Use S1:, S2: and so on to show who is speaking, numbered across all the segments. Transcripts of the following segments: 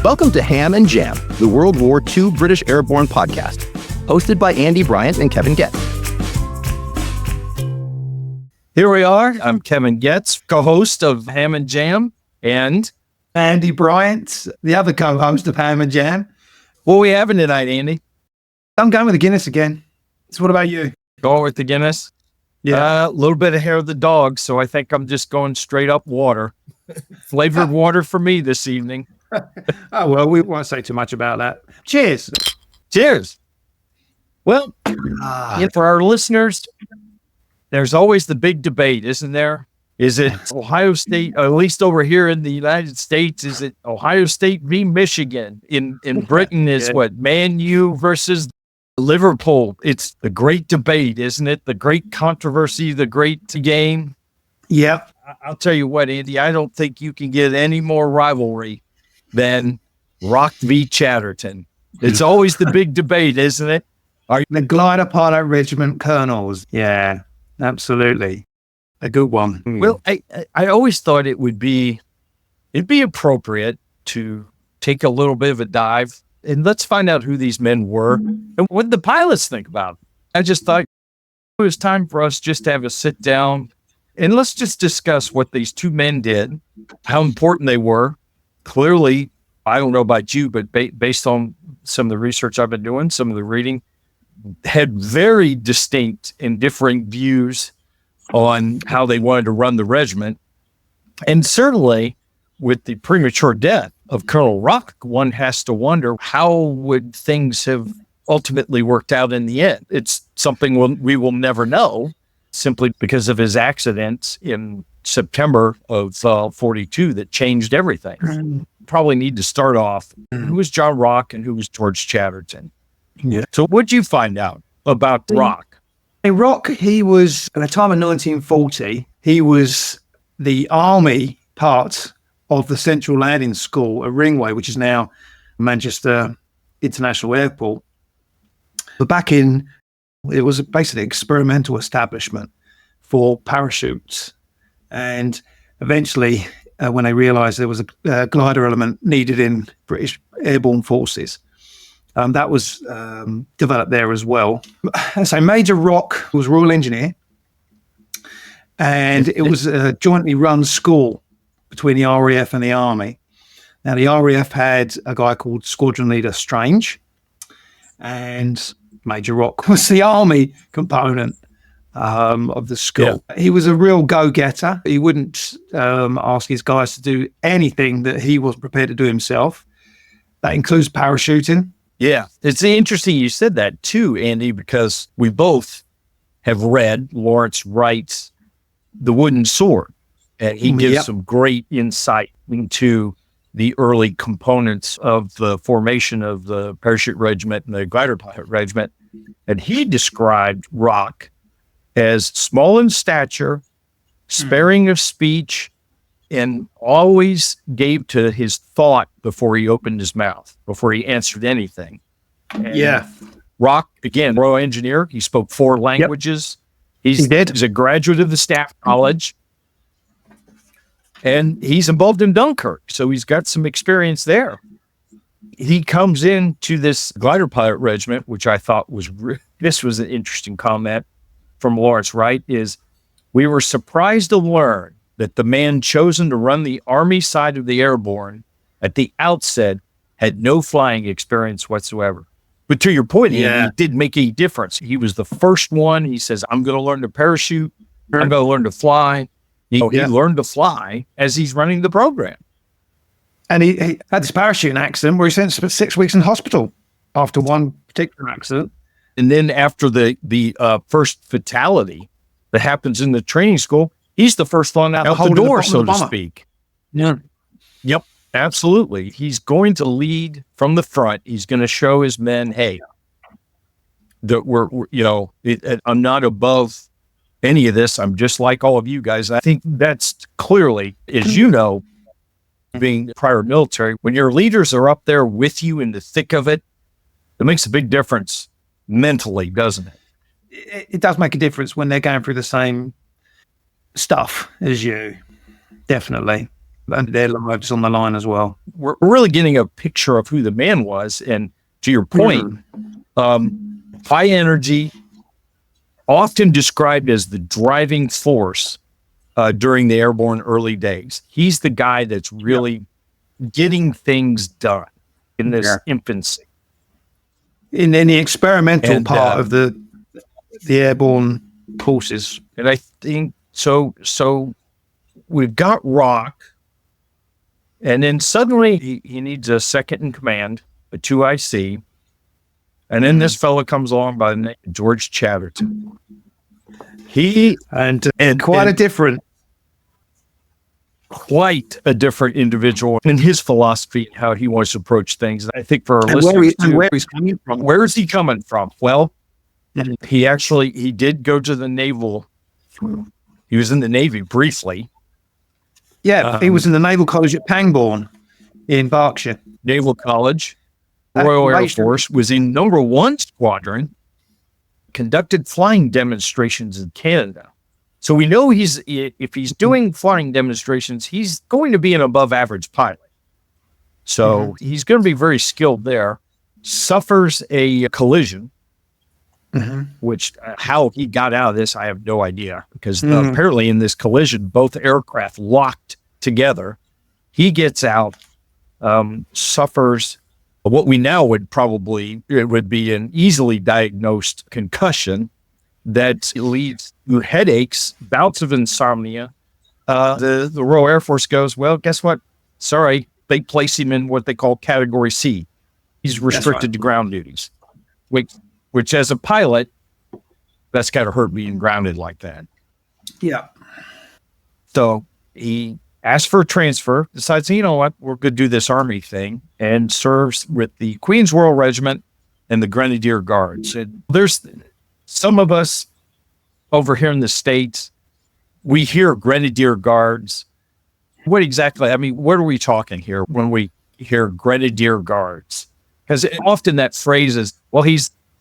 S1: Welcome to Ham and Jam, the World War II British Airborne podcast, hosted by Andy Bryant and Kevin Getz.
S2: Here we are. I'm Kevin Getz, co-host of Ham and Jam, and
S3: Andy Bryant, the other co-host of Ham and Jam.
S2: What are we having tonight, Andy?
S3: I'm going with the Guinness again. So what about you?
S2: Going with the Guinness?
S3: Yeah.
S2: A little bit of hair of the dog, so I think I'm just going straight up water. Flavored water for me this evening.
S3: Oh, well, we won't say too much about that. Cheers.
S2: Cheers. Well, for our listeners, there's always the big debate, isn't there? Is it Ohio State, or at least over here in the United States, is it Ohio State v. Michigan? In Britain is what? Man U versus Liverpool. It's the great debate, isn't it? The great controversy, the great game.
S3: Yep.
S2: I'll tell you what, Andy, I don't think you can get any more rivalry than Rock v. Chatterton. It's always the big debate, isn't it?
S3: The Glider Pilot Regiment Colonels. Yeah, absolutely. A good one.
S2: Well, I always thought it'd be appropriate to take a little bit of a dive and let's find out who these men were and what the pilots think about it. I just thought it was time for us just to have a sit down and let's just discuss what these two men did, how important they were. Clearly, I don't know about you, but based on some of the research I've been doing, some of the reading, had very distinct and differing views on how they wanted to run the regiment. And certainly, with the premature death of Colonel Rock, one has to wonder how would things have ultimately worked out in the end. It's something we will never know, simply because of his accidents in September of 42 that changed everything. Probably need to start off, who was John Rock and who was George Chatterton?
S3: Yeah.
S2: So what'd you find out about Rock?
S3: Hey, Rock, he was, at the time of 1940, he was the army part of the Central Landing School at Ringway, which is now Manchester International Airport. But back in, it was basically an experimental establishment for parachutes. And eventually, when they realized there was a glider element needed in British airborne forces, that was developed there as well. So Major Rock was Royal Engineer, and it was a jointly run school between the RAF and the Army. Now, the RAF had a guy called Squadron Leader Strange, and Major Rock was the Army component of the school. Yeah. He was a real go-getter. He wouldn't ask his guys to do anything that he wasn't prepared to do himself. That includes parachuting.
S2: Yeah, it's interesting you said that too, Andy, because we both have read Lawrence Wright's The Wooden Sword, and he gives some great insight into the early components of the formation of the parachute regiment and the glider pilot regiment. And he described Rock as small in stature, sparing of speech, and always gave to his thought before he opened his mouth, before he answered anything. And Rock, again, Royal Engineer, he spoke 4 languages. He's a graduate of the Staff College. And he's involved in Dunkirk, so he's got some experience there. He comes into this glider pilot regiment, which I thought was, this was an interesting comment from Lawrence Wright, is we were surprised to learn that the man chosen to run the Army side of the airborne at the outset had no flying experience whatsoever. But to your point, it did make a difference. He was the first one. He says, I'm going to learn to parachute. I'm going to learn to fly. He learned to fly as he's running the program.
S3: And he had this parachuting accident where he spent 6 weeks in hospital after one particular accident.
S2: And then after the first fatality that happens in the training school, he's the first one out the door, so to speak.
S3: Yeah.
S2: Yep, absolutely. He's going to lead from the front. He's going to show his men, hey, that I'm not above any of this. I'm just like all of you guys. I think that's clearly, as you know, being prior military, when your leaders are up there with you in the thick of it, it makes a big difference mentally, doesn't it?
S3: It does make a difference when they're going through the same stuff as you. Definitely. and their lives on the line as well.
S2: We're really getting a picture of who the man was. And to your point, high energy, often described as the driving force during the airborne early days. He's the guy that's really getting things done in this infancy.
S3: In the experimental part of the airborne courses.
S2: And I think so we've got Rock, and then suddenly he needs a second in command, a 2IC, and then this fellow comes along by the name of George Chatterton. He and
S3: quite a different
S2: individual in his philosophy and how he wants to approach things. And I think for our listeners
S3: where he's coming from.
S2: Where is he coming from? Well, he did go to the naval. He was in the Navy briefly.
S3: Yeah, he was in the Naval College at Pangbourne in Berkshire.
S2: Naval College, Royal Air Force, was in number 1 squadron, conducted flying demonstrations in Canada. So we know if he's doing flying demonstrations, he's going to be an above average pilot. So he's going to be very skilled there. Suffers a collision, which how he got out of this, I have no idea, because apparently in this collision, both aircraft locked together. He gets out, suffers what we now would be an easily diagnosed concussion that leads to headaches, bouts of insomnia. The Royal Air Force goes, well, guess what? Sorry, they place him in what they call Category C. He's restricted to ground duties, which as a pilot, that's got to hurt being grounded like that.
S3: Yeah.
S2: So he asks for a transfer, decides, you know what, we're going to do this Army thing, and serves with the Queen's Royal Regiment and the Grenadier Guards. And there's some of us over here in the States, we hear Grenadier Guards. What exactly, what are we talking here when we hear Grenadier Guards? Because often that phrase is, well,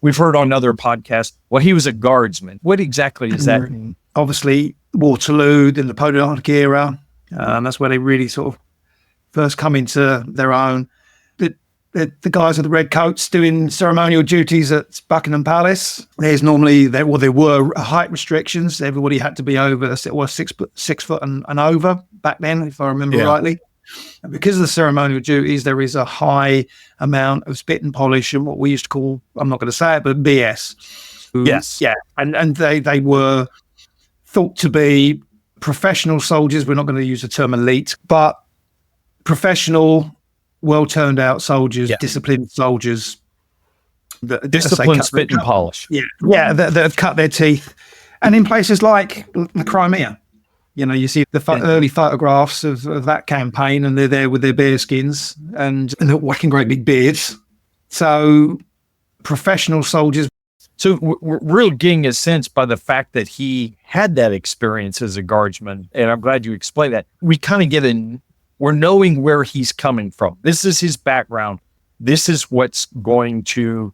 S2: we've heard on other podcasts, well, he was a guardsman. What exactly does that mean?
S3: Obviously, Waterloo, the Napoleonic era, that's where they really sort of first come into their own. The guys with the red coats doing ceremonial duties at Buckingham Palace. There's normally, there were height restrictions. Everybody had to be over 6 foot and over back then, if I remember rightly. And because of the ceremonial duties, there is a high amount of spit and polish and what we used to call, I'm not going to say it, but BS.
S2: Yes.
S3: Yeah. And they were thought to be professional soldiers. We're not going to use the term elite, but professional, well turned out soldiers, disciplined soldiers.
S2: Disciplined, spit and polish.
S3: Yeah, that have cut their teeth. And in places like the Crimea, you see the early photographs of that campaign, and they're there with their bearskins and they're whacking great big beards. So professional soldiers.
S2: So we're really getting a sense by the fact that he had that experience as a guardsman, and I'm glad you explained that. We kind of we're knowing where he's coming from. This is his background. This is what's going to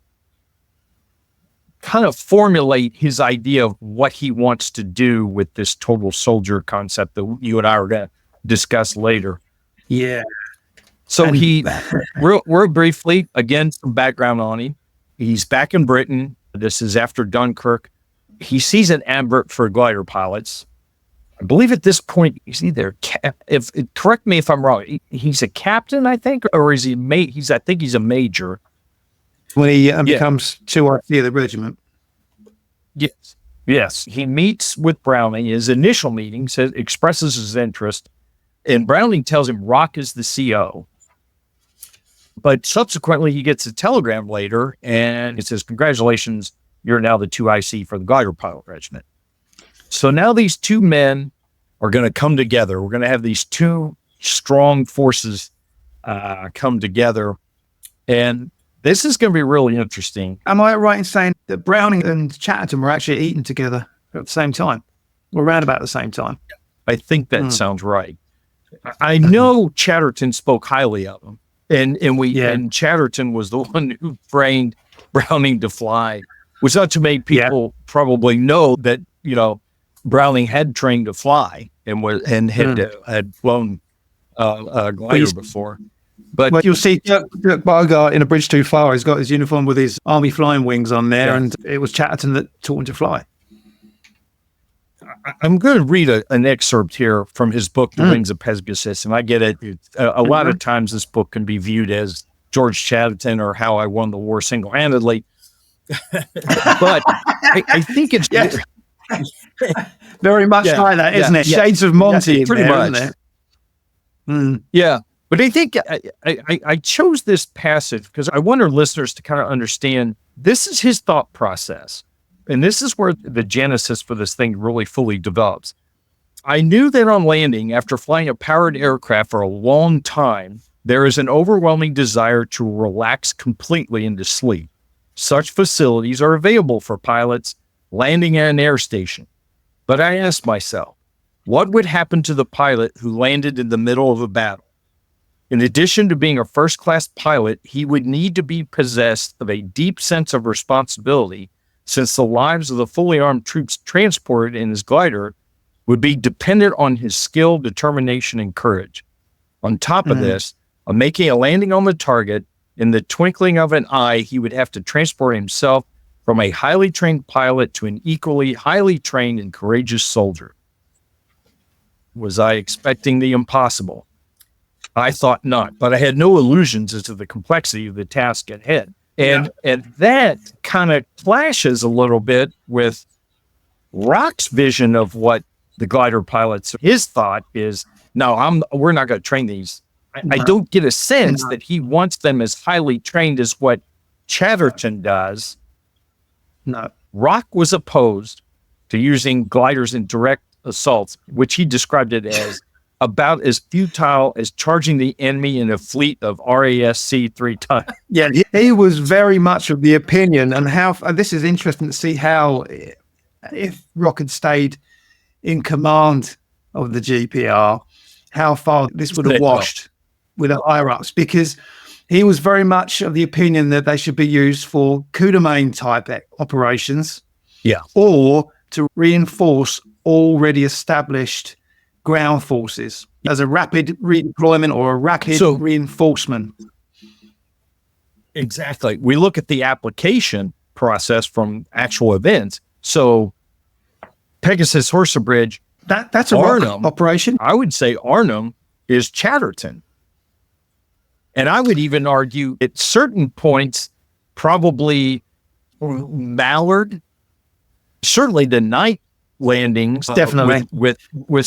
S2: kind of formulate his idea of what he wants to do with this total soldier concept that you and I are going to discuss later.
S3: Yeah.
S2: So real briefly, again, some background on him. He's back in Britain. This is after Dunkirk. He sees an advert for glider pilots. I believe at this point, he's either, correct me if I'm wrong, he's a captain, I think, or is he I think he's a major.
S3: When he becomes 2IC of the regiment.
S2: Yes. He meets with Browning. His initial meeting expresses his interest, and Browning tells him Rock is the CO. But subsequently, he gets a telegram later, and it says, congratulations, you're now the 2IC for the Glider Pilot Regiment. So now these two men are going to come together. We're going to have these two strong forces come together. And this is going to be really interesting.
S3: Am I right in saying that Browning and Chatterton were actually eating together at the same time? Or around about the same time?
S2: I think that sounds right. I know Chatterton spoke highly of him. And Chatterton was the one who trained Browning to fly, which not too many people probably know that, Browning had trained to fly and had flown glider before. But
S3: well, you'll see Dirk Bogart in A Bridge Too Far. He's got his uniform with his Army flying wings on there, and it was Chatterton that taught him to fly.
S2: I'm going to read an excerpt here from his book, The Wings of Pegasus, and I get it. A lot of times this book can be viewed as George Chatterton or How I Won the War Single-Handedly. But I think it's
S3: very much like that, isn't it? Shades of Monty,
S2: pretty much.
S3: Isn't it?
S2: Yeah. But I think I chose this passage because I want our listeners to kind of understand this is his thought process. And this is where the genesis for this thing really fully develops. I knew that on landing, after flying a powered aircraft for a long time, there is an overwhelming desire to relax completely into sleep. Such facilities are available for pilots landing at an air station. But I asked myself, what would happen to the pilot who landed in the middle of a battle? In addition to being a first-class pilot, he would need to be possessed of a deep sense of responsibility, since the lives of the fully armed troops transported in his glider would be dependent on his skill, determination, and courage. On top of this, on making a landing on the target, in the twinkling of an eye, he would have to transport himself from a highly trained pilot to an equally highly trained and courageous soldier. Was I expecting the impossible? I thought not, but I had no illusions as to the complexity of the task ahead. And that kind of clashes a little bit with Rock's vision of what the glider pilots, his thought is, no, we're not going to train these. I don't get a sense that he wants them as highly trained as what Chatterton does.
S3: No.
S2: Rock was opposed to using gliders in direct assaults, which he described it as about as futile as charging the enemy in a fleet of RASC 3 times.
S3: Yeah, he was very much of the opinion, and this is interesting to see how, if Rock had stayed in command of the GPR, how far this would have washed with the higher-ups, because he was very much of the opinion that they should be used for coup de main type operations, or to reinforce already established ground forces as a rapid redeployment or a rapid reinforcement.
S2: Exactly. We look at the application process from actual events. So Pegasus Horsa Bridge,
S3: that's a Arnhem operation.
S2: I would say Arnhem is Chatterton. And I would even argue at certain points, probably Mallard, certainly the night landings,
S3: definitely
S2: with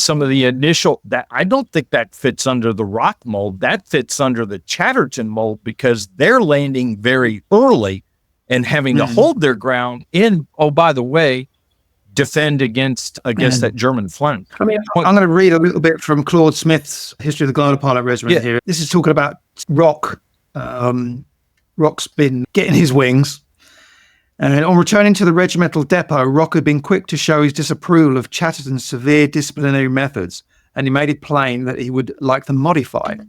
S2: some of the initial, that I don't think that fits under the Rock mold. That fits under the Chatterton mold, because they're landing very early and having to hold their ground in, oh, by the way, defend against that German flank.
S3: I mean, I'm going to read a little bit from Claude Smith's History of the Glider Pilot Regiment here. This is talking about Rock. Rock's been getting his wings. And on returning to the regimental depot, Rock had been quick to show his disapproval of Chatterton's severe disciplinary methods, and he made it plain that he would like them modified.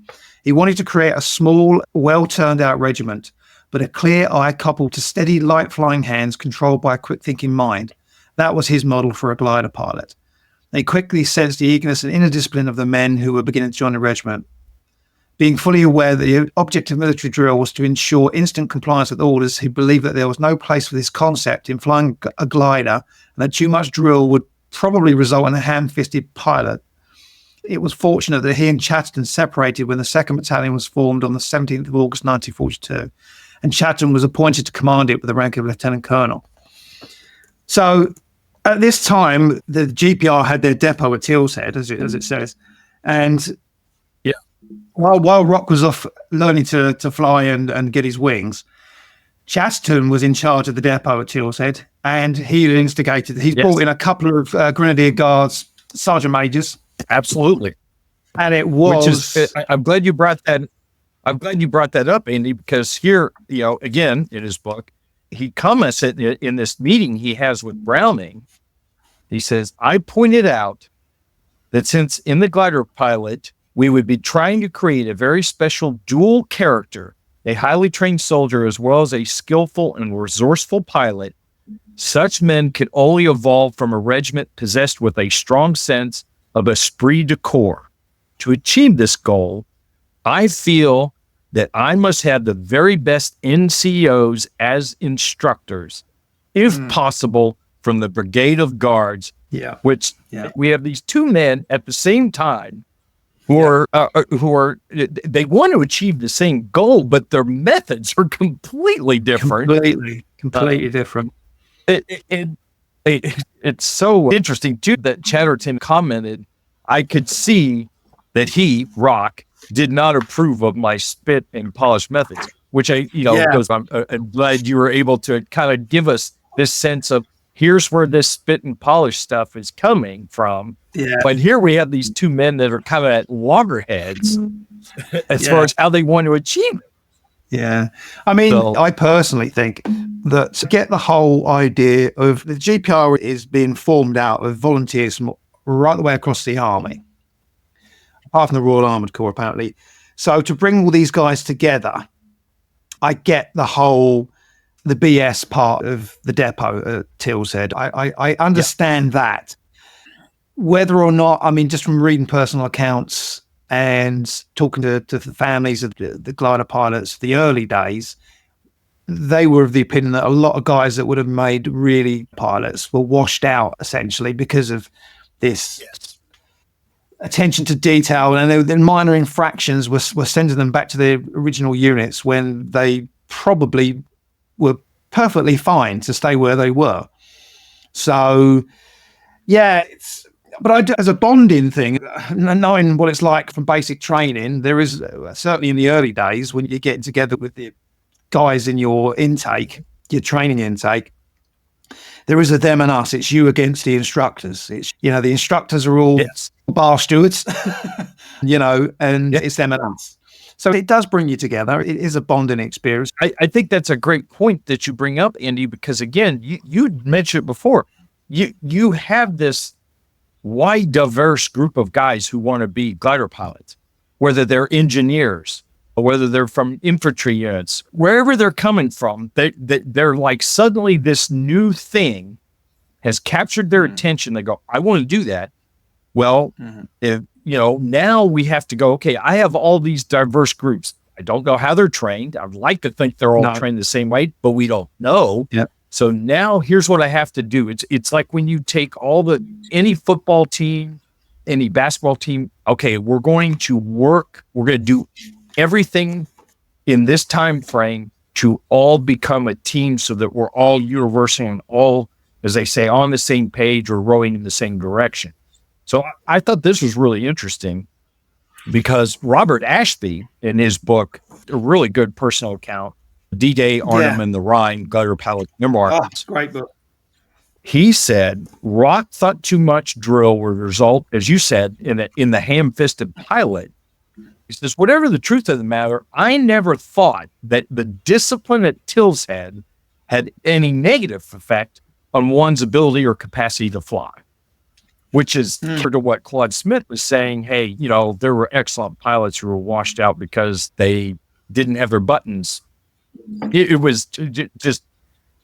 S3: He wanted to create a small, well-turned-out regiment, but a clear eye coupled to steady, light-flying hands controlled by a quick-thinking mind. That was his model for a glider pilot. They quickly sensed the eagerness and inner discipline of the men who were beginning to join the regiment. Being fully aware that the object of military drill was to ensure instant compliance with orders, he believed that there was no place for this concept in flying a glider, and that too much drill would probably result in a ham-fisted pilot. It was fortunate that he and Chatterton separated when the 2nd Battalion was formed on the 17th of August 1942, and Chatterton was appointed to command it with the rank of Lieutenant Colonel. So at this time, the GPR had their depot at Teal's Head, as it says, and while Rock was off learning to fly and get his wings, Chatterton was in charge of the depot at Teal's Head, and he instigated. He's brought in a couple of Grenadier Guards sergeant majors.
S2: Absolutely,
S3: and it was.
S2: I'm glad you brought that. I'm glad you brought that up, Andy, because here, again in his book, he comments in this meeting he has with Browning. He says, "I pointed out that since in the glider pilot, we would be trying to create a very special dual character, a highly trained soldier as well as a skillful and resourceful pilot, such men could only evolve from a regiment possessed with a strong sense of esprit de corps. to achieve this goal, I feel that I must have the very best NCOs as instructors, if possible, from the Brigade of Guards, which we have these two men at the same time who are they want to achieve the same goal, but their methods are completely different.
S3: Completely different.
S2: It's so interesting too that Chatterton commented, I could see that he, Rock, did not approve of my spit and polish methods, which goes, I'm glad you were able to kind of give us this sense of here's where this spit and polish stuff is coming from. Yeah. But here we have these two men that are kind of at loggerheads as far as how they want to achieve it.
S3: Yeah. I mean, I personally think that to get the whole idea of the GPR is being formed out of volunteers from right the way across the army, apart from the Royal Armoured Corps, apparently. So to bring all these guys together, I get the BS part of the depot at Tills Head. I understand that. Whether or not, I mean, just from reading personal accounts and talking to the families of the glider pilots, the early days, they were of the opinion that a lot of guys that would have made really pilots were washed out, essentially, because of this attention to detail, and then minor infractions were sending them back to their original units when they probably were perfectly fine to stay where they were. So, but as a bonding thing, knowing what it's like from basic training, there is certainly in the early days when you're getting together with the guys in your intake, your training intake, there is a them and us. It's you against the instructors. It's, the instructors are all bar stewards, and it's them and us. So it does bring you together. It is a bonding experience.
S2: I think that's a great point that you bring up, Andy, because again, you mentioned it before. You have this wide, diverse group of guys who want to be glider pilots, whether they're engineers or whether they're from infantry units, wherever they're coming from, they're like suddenly this new thing has captured their attention. They go, I want to do that. Well, if now we have to go, okay, I have all these diverse groups. I don't know how they're trained. I'd like to think they're all trained the same way, but we don't know. Yep. So now here's what I have to do. It's like when you take any football team, any basketball team, okay, we're going to do everything in this time frame to all become a team so that we're all universal and all, as they say, on the same page or rowing in the same direction. So I thought this was really interesting because Robert Ashby, in his book, a really good personal account, D-Day, Arnhem, and the Rhine, Glider Pilot Memoirs.
S3: Oh, great book.
S2: He said, Rock thought too much drill would result, as you said, in the ham-fisted pilot. He says, whatever the truth of the matter, I never thought that the discipline at Tills Head had any negative effect on one's ability or capacity to fly, which is to what Claude Smith was saying. Hey, there were excellent pilots who were washed out because they didn't have their buttons. It was just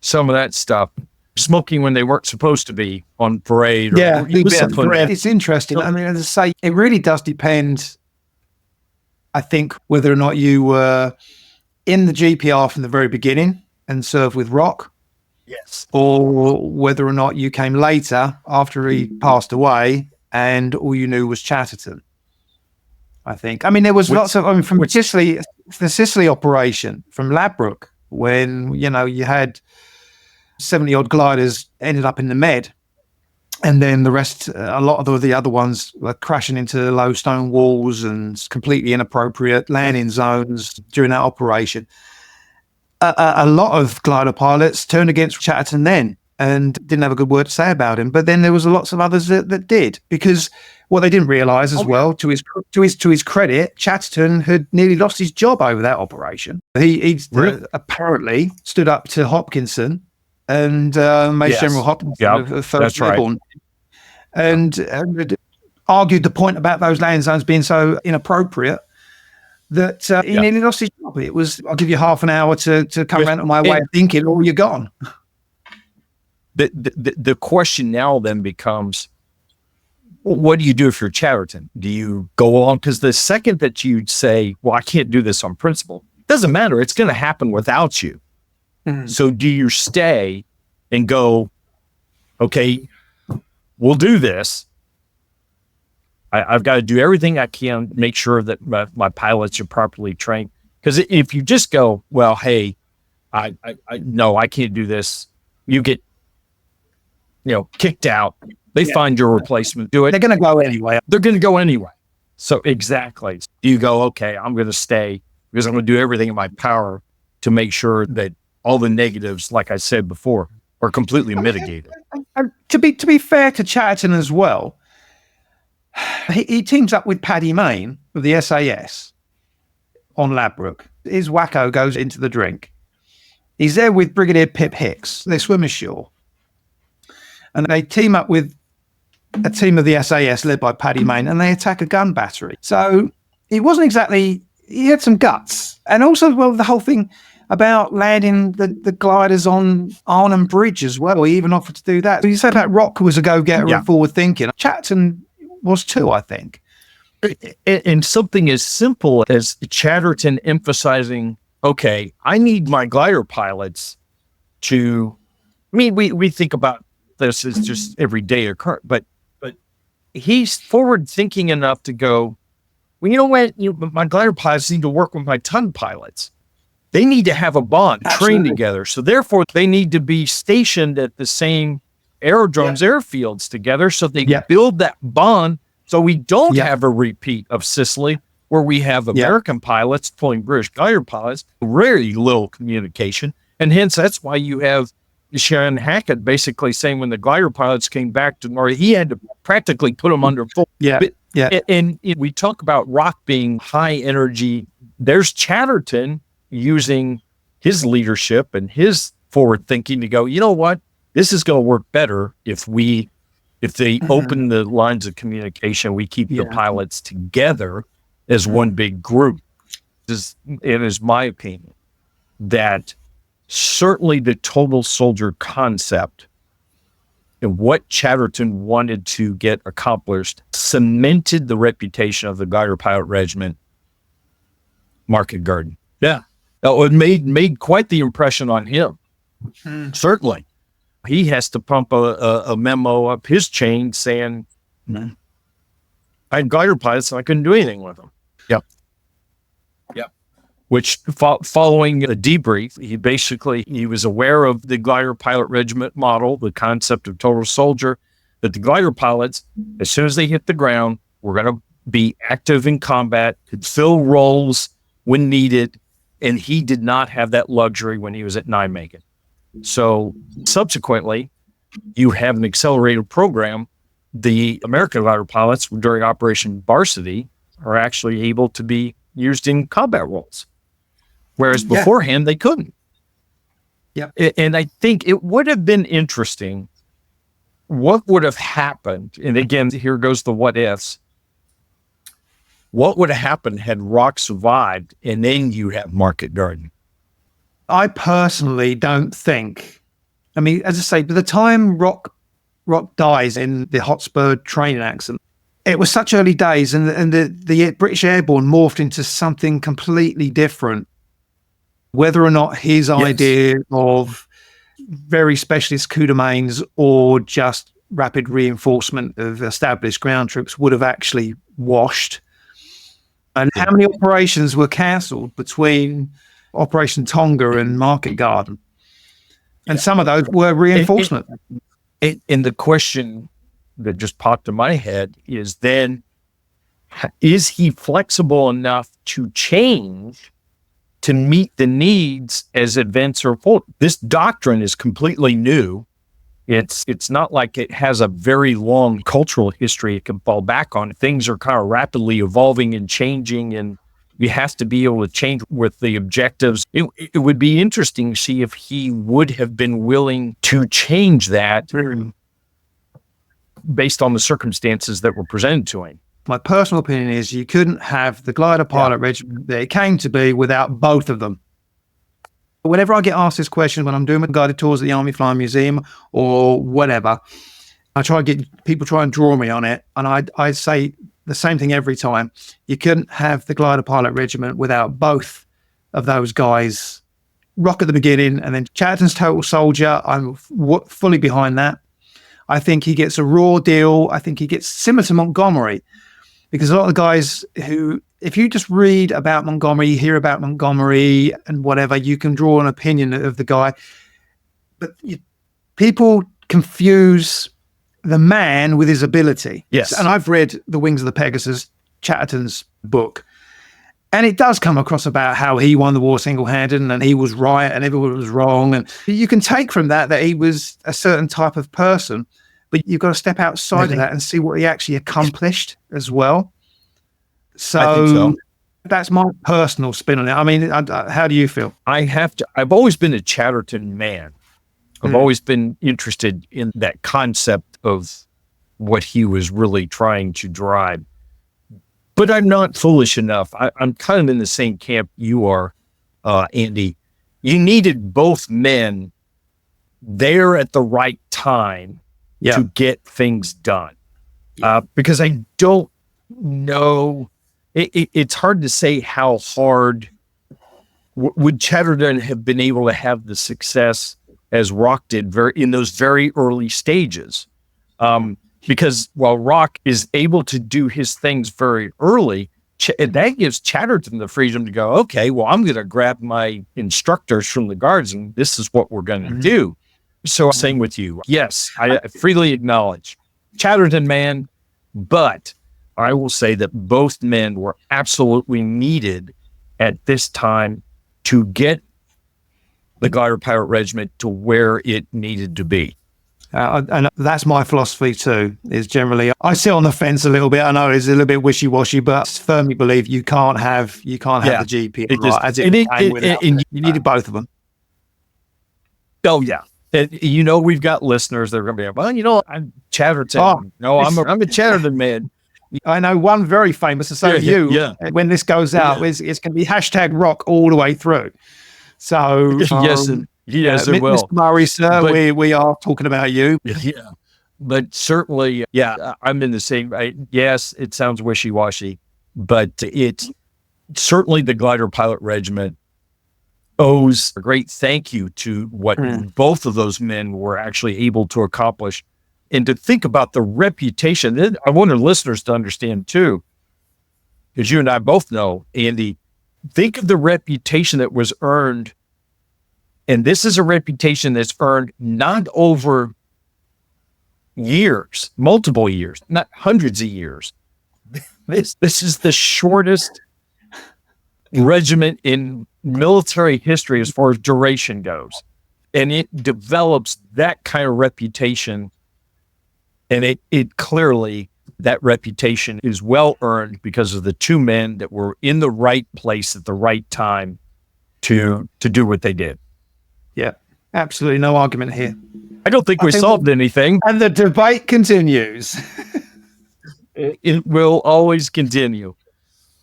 S2: some of that stuff. Smoking when they weren't supposed to be on parade.
S3: It's interesting. I mean, as I say, it really does depend, I think, whether or not you were in the GPR from the very beginning and served with Rock.
S2: Yes.
S3: Or whether or not you came later after he passed away and all you knew was Chatterton. I think. I mean, there was lots of, from Sicily, the Sicily operation from Ladbroke, when, you had 70 odd gliders ended up in the Med. And then the rest, a lot of the other ones were crashing into low stone walls and completely inappropriate landing zones during that operation. A lot of glider pilots turned against Chatterton then and didn't have a good word to say about him. But then there was lots of others that did, because what they didn't realise as well, to his credit, Chatterton had nearly lost his job over that operation. He apparently stood up to Hopkinson and Major General Hopkinson of First Airborne, and argued the point about those landing zones being so inappropriate that he nearly lost his job. It was, I'll give you half an hour to come around to my way of thinking, or you're gone.
S2: The question now then becomes, What do you do if you're Chatterton? Do you go on? Because the second that you'd say, well, I can't do this on principle, doesn't matter. It's going to happen without you. So do you stay and go, okay, we'll do this. I've got to do everything I can, make sure that my pilots are properly trained. Because if you just go, well, hey, no, I can't do this. You get, kicked out. They find your replacement. Do it.
S3: They're going to go anyway.
S2: They're going to go anyway. So exactly. You go, okay, I'm going to stay because I'm going to do everything in my power to make sure that all the negatives, like I said before, are completely mitigated.
S3: And to be fair to Chatterton as well, he teams up with Paddy Mayne of the SAS on Ladbroke. His wacko goes into the drink. He's there with Brigadier Pip Hicks. They swim ashore. And they team up with a team of the SAS led by Paddy Mayne, and they attack a gun battery. So he wasn't exactly, he had some guts. And also, well, the whole thing about landing the gliders on Arnhem Bridge as well. He even offered to do that. You said that Rock was a go-getter and forward-thinking. Chatterton was too, I think.
S2: And something as simple as Chatterton emphasizing, okay, I need my glider pilots to, we think about this as just everyday occurrence, but he's forward-thinking enough to go, well, you know what? My glider pilots need to work with my ton pilots. They need to have a bond, train together. So therefore, they need to be stationed at the same aerodromes, airfields together so they build that bond so we don't have a repeat of Sicily where we have American pilots pulling British glider pilots, very little communication. And hence, that's why you have Sharon Hackett basically saying when the glider pilots came back to Norway, he had to practically put them under full. And we talk about Rock being high energy. There's Chatterton using his leadership and his forward thinking to go, you know what, this is going to work better if they open the lines of communication, we keep the pilots together as one big group. It is my opinion that certainly the total soldier concept and what Chatterton wanted to get accomplished cemented the reputation of the Glider Pilot Regiment Market Garden. Yeah. It made quite the impression on him. Certainly. He has to pump a memo up his chain saying, I had glider pilots and I couldn't do anything with them. Yep. Which following a debrief, he was aware of the Glider Pilot Regiment model, the concept of total soldier, that the glider pilots, as soon as they hit the ground, were going to be active in combat, could fill roles when needed, and he did not have that luxury when he was at Nijmegen. So subsequently, you have an accelerated program. The American glider pilots during Operation Varsity are actually able to be used in combat roles, whereas beforehand they couldn't. And I think it would have been interesting. What would have happened? And again, here goes the what ifs. What would have happened had Rock survived, and then you have Market Garden?
S3: I personally don't think. I mean, as I say, by the time Rock dies in the Hotspur training accident, it was such early days, and the British Airborne morphed into something completely different. Whether or not his idea of very specialist coup de mains or just rapid reinforcement of established ground troops would have actually washed. And how many operations were cancelled between Operation Tonga and Market Garden? And some of those were reinforcement.
S2: And the question that just popped in my head is then, is he flexible enough to change to meet the needs as events unfold? This doctrine is completely new. It's not like it has a very long cultural history it can fall back on. Things are kind of rapidly evolving and changing, and you have to be able to change with the objectives. It would be interesting to see if he would have been willing to change that based on the circumstances that were presented to him.
S3: My personal opinion is you couldn't have the Glider Pilot Regiment that it came to be without both of them. Whenever I get asked this question when I'm doing my guided tours at the Army Flying Museum or whatever, I try to get people try and draw me on it. And I say the same thing every time. You couldn't have the Glider Pilot Regiment without both of those guys. Rock at the beginning, and then Chatterton's total soldier. I'm fully behind that. I think he gets a raw deal. I think he gets similar to Montgomery, because a lot of the guys who, if you just read about Montgomery, hear about Montgomery and whatever, you can draw an opinion of the guy. But people confuse the man with his ability.
S2: Yes.
S3: And I've read The Wings of the Pegasus, Chatterton's book. And it does come across about how he won the war single-handed and he was right and everyone was wrong. And you can take from that he was a certain type of person, but you've got to step outside of that and see what he actually accomplished as well. So,
S2: I think so.
S3: That's my personal spin on it. I mean, how do you feel?
S2: I've always been a Chatterton man. I've always been interested in that concept of what he was really trying to drive. But I'm not foolish enough. I'm kind of in the same camp you are, Andy. You needed both men there at the right time to get things done. Because I don't know, it's hard to say how hard would Chatterton have been able to have the success as Rock did in those very early stages. Because while Rock is able to do his things very early, that gives Chatterton the freedom to go, okay, well, I'm going to grab my instructors from the guards and this is what we're going to do. So I'm saying with you, yes, I freely acknowledge Chatterton man, but I will say that both men were absolutely needed at this time to get the Glider Pilot Regiment to where it needed to be.
S3: And that's my philosophy too, is generally, I sit on the fence a little bit. I know it's a little bit wishy-washy, but I firmly believe you can't have the GP you needed both of them.
S2: Oh, yeah. We've got listeners that are going to be like, well, I'm Chatterton. I'm a Chatterton man.
S3: I know one very famous, and so you. Yeah. When this goes out, it's going to be #Rock all the way through. So
S2: yes, it will.
S3: Mr. Murray, sir, we are talking about you.
S2: Yeah, but certainly, I'm in the same. Yes, it sounds wishy-washy, but it's certainly the Glider Pilot Regiment owes a great thank you to what both of those men were actually able to accomplish, and to think about the reputation. I want our listeners to understand too, because you and I both know, Andy. Think of the reputation that was earned. And this is a reputation that's earned not over years, multiple years, not hundreds of years. This is the shortest regiment in military history as far as duration goes. And it develops that kind of reputation. And it clearly, that reputation is well earned because of the two men that were in the right place at the right time to do what they did.
S3: Yeah, absolutely no argument here.
S2: I don't think we solved anything.
S3: And the debate continues.
S2: It will always continue.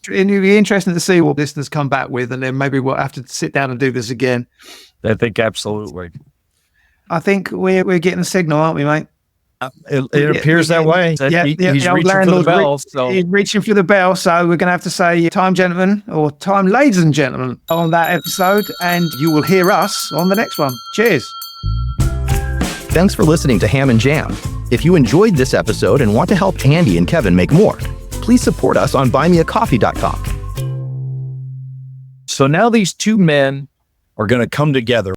S3: And it'll be interesting to see what listeners come back with, and then maybe we'll have to sit down and do this again.
S2: I think absolutely.
S3: I think we're getting a signal, aren't we, mate?
S2: It appears that way. He's reaching for the bell.
S3: He's reaching for the bell, so we're going to have to say time, gentlemen, or time, ladies and gentlemen, on that episode, and you will hear us on the next one. Cheers.
S1: Thanks for listening to Ham and Jam. If you enjoyed this episode and want to help Andy and Kevin make more, please support us on buymeacoffee.com.
S2: So now these two men are going to come together.